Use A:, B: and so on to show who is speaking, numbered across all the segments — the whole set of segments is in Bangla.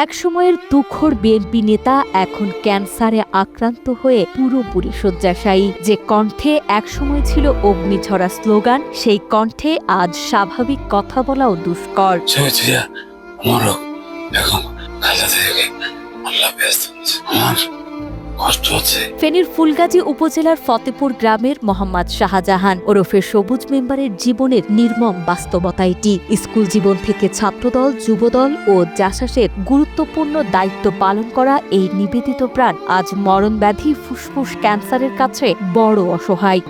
A: একসময়ের তুখোড় বিএনপি নেতা এখন ক্যান্সারে আক্রান্ত হয়ে পুরোপুরি শয্যাশায়ী। যে কণ্ঠে একসময় ছিল অগ্নিঝরা স্লোগান, সেই কণ্ঠে আজ স্বাভাবিক কথা বলাও দুষ্কর। ফেনীর ফুলগাজী উপজেলার ফতেপুর গ্রামের মোহাম্মদ শাহজাহান ওরফে সবুজ মেম্বারের জীবনের নির্মম বাস্তবতা এটি। স্কুল জীবন থেকে ছাত্রদল, যুবদল ও জাসাসের গুরুত্বপূর্ণ দায়িত্ব পালন করা এই নিবেদিত প্রাণ আজ মরণব্যাধি ফুসফুস ক্যান্সারের কাছে বড় অসহায়।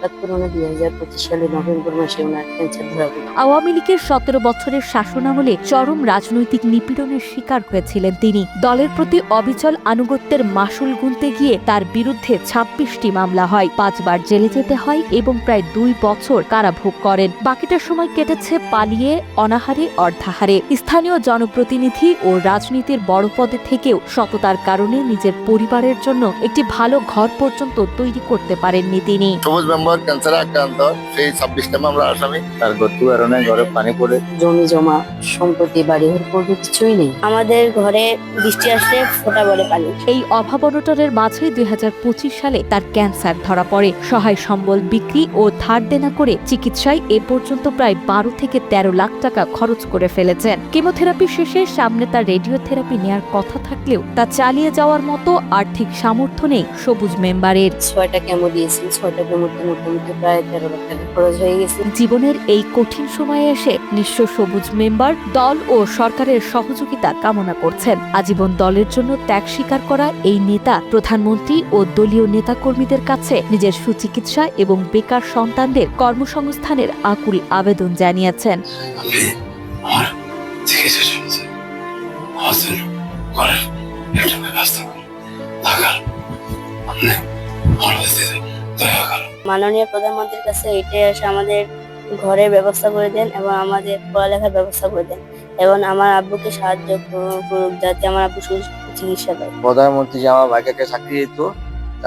B: 2025 সালে নভেম্বর মাসে ওনার ক্যান্সার ধরা পড়ে।
A: আওয়ামী লীগের 17 বছরের শাসনামলে চরম রাজনৈতিক নিপীড়নের শিকার হয়েছিলেন তিনি। দলের প্রতি অবিচল আনুগত্যের মাসুল গুনতে গিয়ে তার বিরুদ্ধে 26টি মামলা হয়, 5 বার জেলে যেতে হয় এবং প্রায় 2 বছর কারাভোগ করেন। বাকিটা সময় কেটেছে পালিয়ে, অনাহারে, অর্ধাহারে। স্থানীয় জনপ্রতিনিধি ও রাজনীতির বড় পদে থেকেও সততার কারণে নিজের পরিবারের জন্য একটি ভালো ঘর পর্যন্ত তৈরি করতে পারেননি তিনি।
C: সবুজ মেম্বার ক্যান্সারে আক্রান্ত, সেই 26টা মামলা আসামি। তার কারণে ঘরে পানি পড়ে,
B: জমি জমা সম্পত্তি বাড়ি ঘর পড়বে, কিছুই নেই। আমাদের ঘরে বৃষ্টি আসলে ফোঁটা বলে পানি।
A: এই অভাবনটনের মাঝে 2025 সালে তার ক্যান্সার ধরা পড়ে। সহায় সম্বল বিক্রি ও ধার দেনা করে চিকিৎসায় এ পর্যন্ত প্রায় 12 থেকে 13 লাখ টাকা খরচ করে ফেলেছেন। কেমোথেরাপি শেষে সামনে তার রেডিওথেরাপি নেয়ার কথা থাকলেও তা চালিয়ে যাওয়ার মতো আর্থিক সামর্থ্য নেই সবুজ মেম্বারের।
B: 6টা কেমো দিয়েছি, 6টা কেমোতে মোটামুটি প্রায় 13 লাখ টাকা খরচ হয়ে গেছে।
A: জীবনের এই কঠিন সময়ে এসে নিঃস্ব সবুজ মেম্বার দল ও সরকারের সহযোগিতা কামনা করছেন। আজীবন দলের জন্য ত্যাগ স্বীকার করা এই নেতা প্রধানমন্ত্রী ও দলীয় নেতাকর্মীদের কাছে নিজের সুচিকিৎসা এবং বেকার সন্তানদের কর্মসংস্থানের আকুল আবেদন জানিয়েছেন।
B: মাননীয় প্রধানমন্ত্রীর কাছে এটাই আসে, আমাদের ঘরের ব্যবস্থা করে দেন এবং আমাদের পড়ালেখার ব্যবস্থা করে দেন এবং আমার আব্বুকে সাহায্য করুক যাতে আমার আব্বু চিকিৎসা পায়।
C: প্রধানমন্ত্রী যে আমার ভাইকে চাকরি দিত,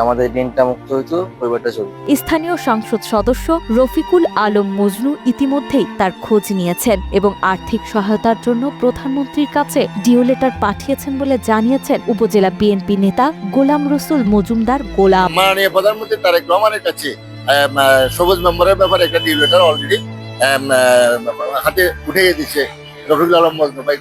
C: আমাদের ঋণটা মুক্ত হইতো, পরিবারটা চলতো।
A: স্থানীয় সংসদ সদস্য রফিকুল আলম মজনু ইতিমধ্যেই তার খোঁজ নিয়েছেন এবং আর্থিক সহায়তার জন্য প্রধানমন্ত্রীর কাছে ডিও লেটার পাঠিয়েছেন বলে জানিয়েছেন উপজেলা বিএনপি নেতা গোলাম রসুল মজুমদার গোলাম।
C: মাননীয় প্রধানমন্ত্রী তারেক রহমানের কাছে সবুজ মেম্বারের ব্যাপারে একটা ডিও লেটার অলরেডি হাতে উঠে দিচ্ছে রফিকুল আলম মজনু ভাই।